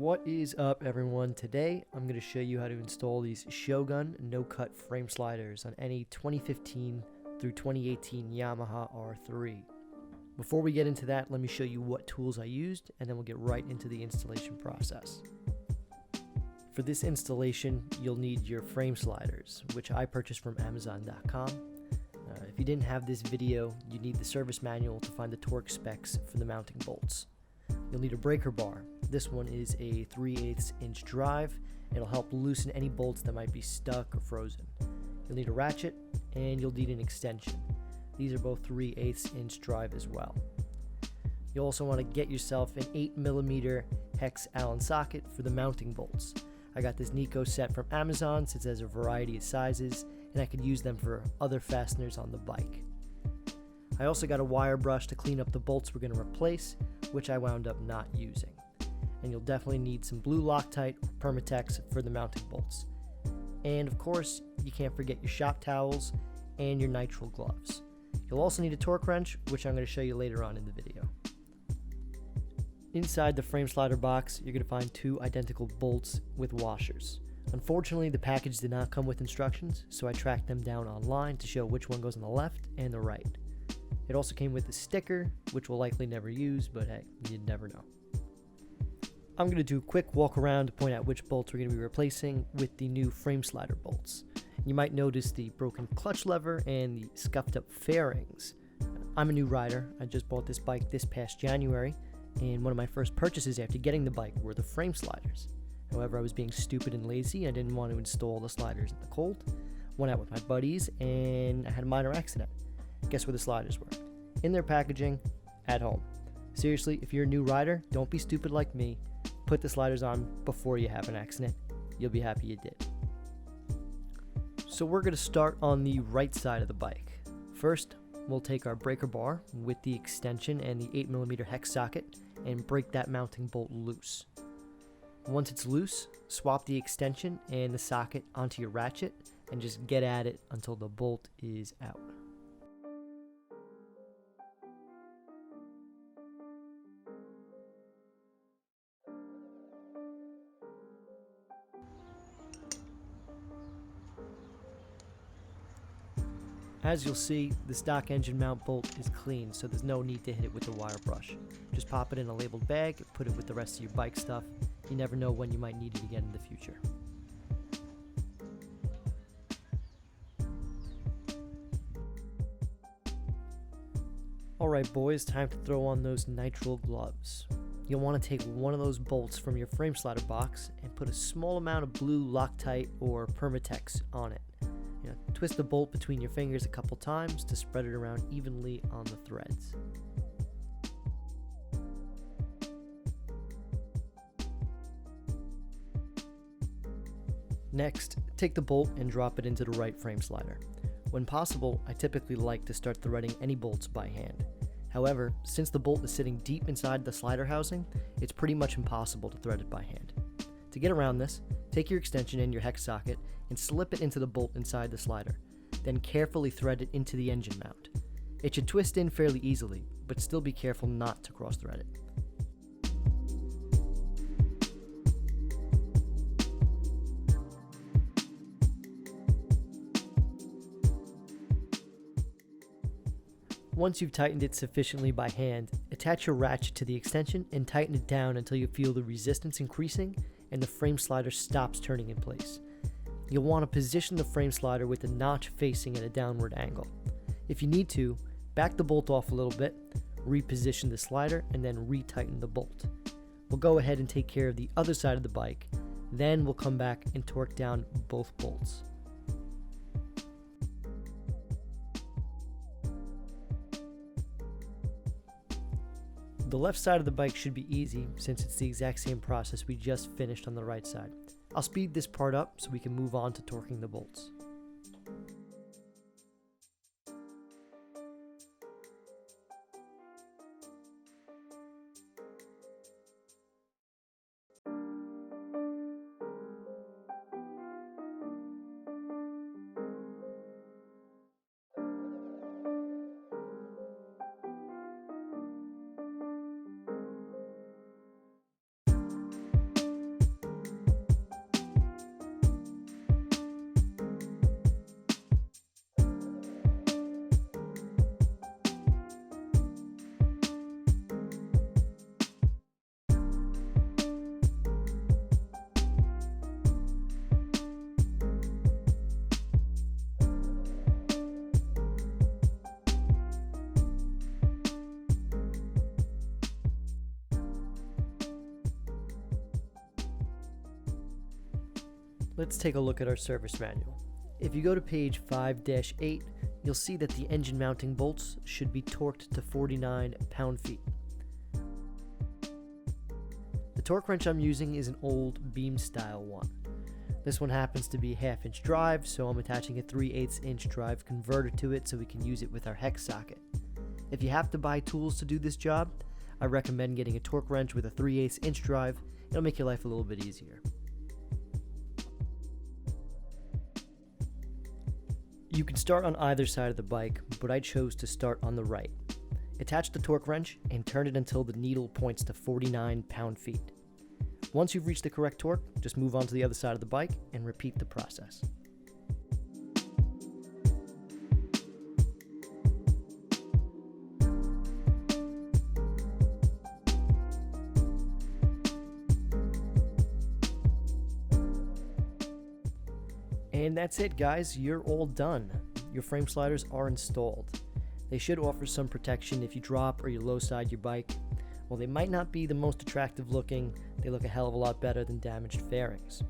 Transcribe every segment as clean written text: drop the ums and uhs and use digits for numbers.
What is up, everyone? Today I'm going to show you how to install these Shogun no-cut frame sliders on any 2015 through 2018 Yamaha R3. Before we get into that, let me show you what tools I used, and then we'll get right into the installation process. For this installation, you'll need your frame sliders, which I purchased from Amazon.com. If you didn't have this video, you need the service manual to find the torque specs for the mounting bolts. You'll need a breaker bar. This one is a 3/8 inch drive. It'll help loosen any bolts that might be stuck or frozen. You'll need a ratchet, and you'll need an extension. These are both 3/8 inch drive as well. You'll also want to get yourself an 8mm hex Allen socket for the mounting bolts. I got this Nico set from Amazon since it has a variety of sizes, and I could use them for other fasteners on the bike. I also got a wire brush to clean up the bolts we're going to replace, which I wound up not using. And you'll definitely need some blue Loctite or Permatex for the mounting bolts. And of course, you can't forget your shop towels and your nitrile gloves. You'll also need a torque wrench, which I'm going to show you later on in the video. Inside the frame slider box, you're going to find two identical bolts with washers. Unfortunately, the package did not come with instructions, so I tracked them down online to show which one goes on the left and the right. It also came with a sticker, which we'll likely never use, but hey, you'd never know. I'm going to do a quick walk around to point out which bolts we're going to be replacing with the new frame slider bolts. You might notice the broken clutch lever and the scuffed up fairings. I'm a new rider. I just bought this bike this past January, and one of my first purchases after getting the bike were the frame sliders. However, I was being stupid and lazy. I didn't want to install the sliders in the cold. Went out with my buddies, and I had a minor accident. Guess where the sliders were? In their packaging, at home. Seriously, if you're a new rider, don't be stupid like me. Put the sliders on before you have an accident. You'll be happy you did. So we're going to start on the right side of the bike. First, we'll take our breaker bar with the extension and the 8mm hex socket and break that mounting bolt loose. Once it's loose, swap the extension and the socket onto your ratchet and just get at it until the bolt is out. As you'll see, the stock engine mount bolt is clean, so there's no need to hit it with the wire brush. Just pop it in a labeled bag, put it with the rest of your bike stuff. You never know when you might need it again in the future. Alright boys, time to throw on those nitrile gloves. You'll want to take one of those bolts from your frame slider box and put a small amount of blue Loctite or Permatex on it. Twist the bolt between your fingers a couple times to spread it around evenly on the threads. Next, take the bolt and drop it into the right frame slider. When possible, I typically like to start threading any bolts by hand. However, since the bolt is sitting deep inside the slider housing, it's pretty much impossible to thread it by hand. To get around this, take your extension and your hex socket and slip it into the bolt inside the slider. Then carefully thread it into the engine mount. It should twist in fairly easily, but still be careful not to cross thread it. Once you've tightened it sufficiently by hand, attach your ratchet to the extension and tighten it down until you feel the resistance increasing and the frame slider stops turning in place. You'll want to position the frame slider with the notch facing at a downward angle. If you need to, back the bolt off a little bit, reposition the slider, and then retighten the bolt. We'll go ahead and take care of the other side of the bike, then we'll come back and torque down both bolts. The left side of the bike should be easy since it's the exact same process we just finished on the right side. I'll speed this part up so we can move on to torquing the bolts. Let's take a look at our service manual. If you go to page 5-8, you'll see that the engine mounting bolts should be torqued to 49 pound-feet. The torque wrench I'm using is an old beam style one. This one happens to be a 1/2 inch drive, so I'm attaching a 3/8 inch drive converter to it so we can use it with our hex socket. If you have to buy tools to do this job, I recommend getting a torque wrench with a 3/8 inch drive. It'll make your life a little bit easier. You can start on either side of the bike, but I chose to start on the right. Attach the torque wrench and turn it until the needle points to 49 pound-feet. Once you've reached the correct torque, just move on to the other side of the bike and repeat the process. And that's it, guys. You're all done. Your frame sliders are installed. They should offer some protection if you drop or you low side your bike. While they might not be the most attractive looking, they look a hell of a lot better than damaged fairings.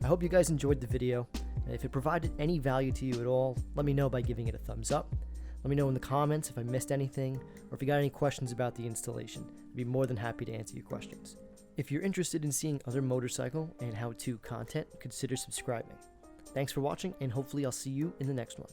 I hope you guys enjoyed the video, and if it provided any value to you at all, let me know by giving it a thumbs up. Let me know in the comments if I missed anything, or if you got any questions about the installation. I'd be more than happy to answer your questions. If you're interested in seeing other motorcycle and how-to content, consider subscribing. Thanks for watching, and hopefully I'll see you in the next one.